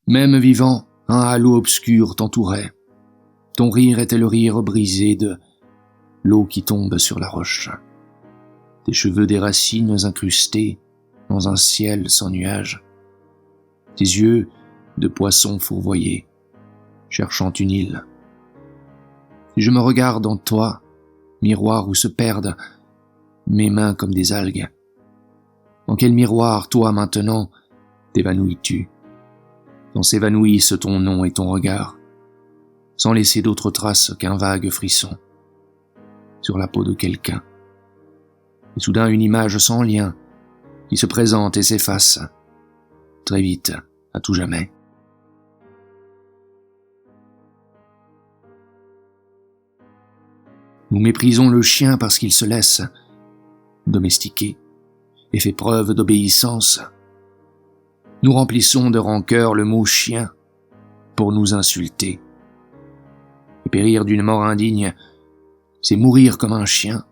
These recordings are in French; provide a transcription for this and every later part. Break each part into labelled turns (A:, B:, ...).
A: Même vivant, un halo obscur t'entourait. Ton rire était le rire brisé de l'eau qui tombe sur la roche. Tes cheveux des racines incrustés dans un ciel sans nuages. Tes yeux de poisson fourvoyés, cherchant une île. Si je me regarde en toi, miroir où se perdent mes mains comme des algues, dans quel miroir, toi maintenant, t'évanouis-tu? Quand s'évanouissent ton nom et ton regard, sans laisser d'autres traces qu'un vague frisson sur la peau de quelqu'un. Et soudain une image sans lien qui se présente et s'efface, très vite, à tout jamais. Nous méprisons le chien parce qu'il se laisse domestiquer et fait preuve d'obéissance. Nous remplissons de rancœur le mot chien pour nous insulter. Et périr d'une mort indigne, c'est mourir comme un chien.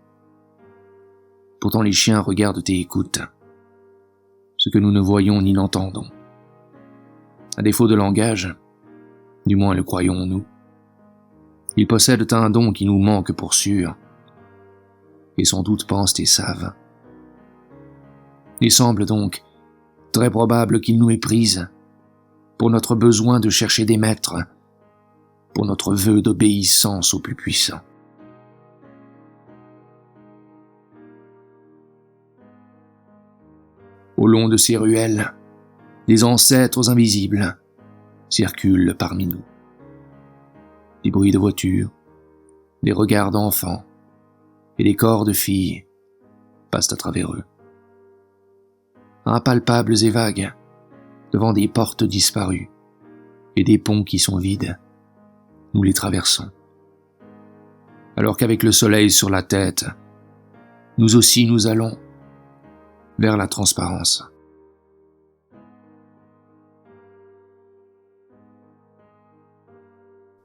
A: Pourtant les chiens regardent et écoutent ce que nous ne voyons ni n'entendons. À défaut de langage, du moins le croyons-nous, ils possèdent un don qui nous manque pour sûr, et sans doute pensent et savent. Il semble donc très probable qu'ils nous méprisent pour notre besoin de chercher des maîtres, pour notre vœu d'obéissance au plus puissant. Au long de ces ruelles, des ancêtres invisibles circulent parmi nous. Des bruits de voitures, des regards d'enfants et des corps de filles passent à travers eux. Impalpables et vagues, devant des portes disparues et des ponts qui sont vides, nous les traversons. Alors qu'avec le soleil sur la tête, nous aussi nous allons vers la transparence.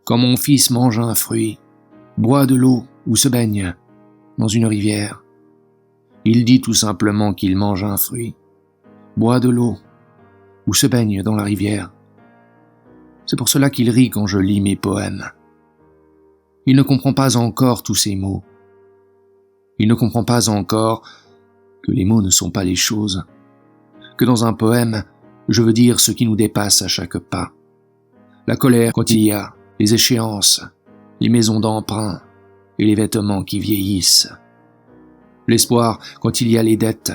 A: Quand mon fils mange un fruit, boit de l'eau ou se baigne dans une rivière, il dit tout simplement qu'il mange un fruit, boit de l'eau ou se baigne dans la rivière. C'est pour cela qu'il rit quand je lis mes poèmes. Il ne comprend pas encore tous ces mots. Il ne comprend pas encore que les mots ne sont pas les choses, que dans un poème, je veux dire ce qui nous dépasse à chaque pas. La colère quand il y a les échéances, les maisons d'emprunt et les vêtements qui vieillissent. L'espoir quand il y a les dettes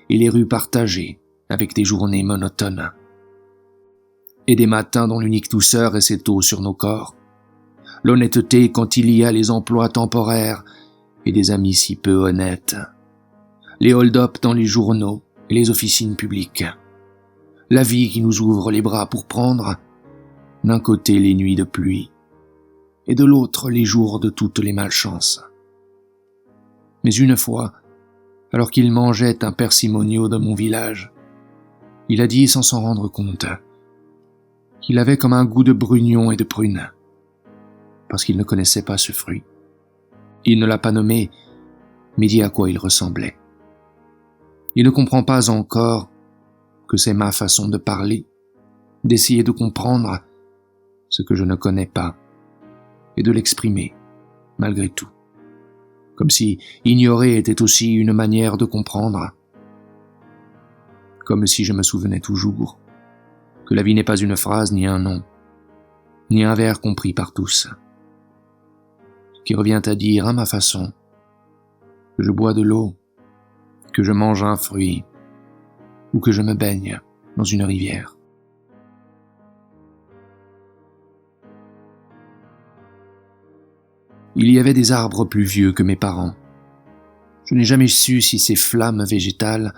A: et les rues partagées avec des journées monotones. Et des matins dont l'unique douceur est cette eau sur nos corps. L'honnêteté quand il y a les emplois temporaires et des amis si peu honnêtes. Les hold-up dans les journaux et les officines publiques. La vie qui nous ouvre les bras pour prendre, d'un côté les nuits de pluie, et de l'autre les jours de toutes les malchances. Mais une fois, alors qu'il mangeait un persimonio de mon village, il a dit sans s'en rendre compte qu'il avait comme un goût de brugnon et de prune, parce qu'il ne connaissait pas ce fruit. Il ne l'a pas nommé, mais dit à quoi il ressemblait. Il ne comprend pas encore que c'est ma façon de parler, d'essayer de comprendre ce que je ne connais pas et de l'exprimer, malgré tout. Comme si ignorer était aussi une manière de comprendre. Comme si je me souvenais toujours que la vie n'est pas une phrase ni un nom, ni un vers compris par tous. Ce qui revient à dire à ma façon que je bois de l'eau, que je mange un fruit ou que je me baigne dans une rivière. Il y avait des arbres plus vieux que mes parents. Je n'ai jamais su si ces flammes végétales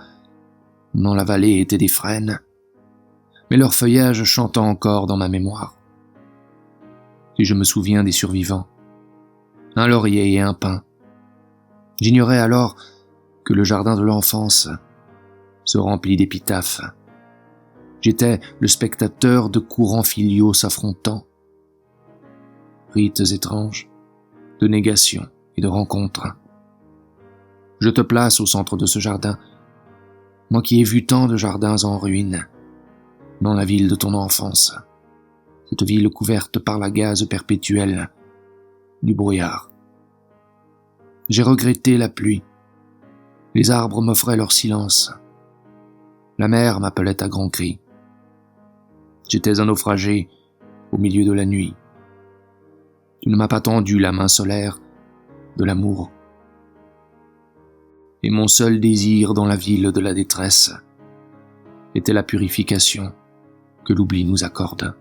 A: dans la vallée étaient des frênes, mais leur feuillage chante encore dans ma mémoire. Si je me souviens des survivants, un laurier et un pin, j'ignorais alors que le jardin de l'enfance se remplit d'épitaphes. J'étais le spectateur de courants filiaux s'affrontant, rites étranges, de négation et de rencontres. Je te place au centre de ce jardin, moi qui ai vu tant de jardins en ruine, dans la ville de ton enfance, cette ville couverte par la gaze perpétuelle du brouillard. J'ai regretté la pluie. Les arbres m'offraient leur silence. La mer m'appelait à grands cris. J'étais un naufragé au milieu de la nuit. Tu ne m'as pas tendu la main solaire de l'amour. Et mon seul désir dans la ville de la détresse était la purification que l'oubli nous accorde.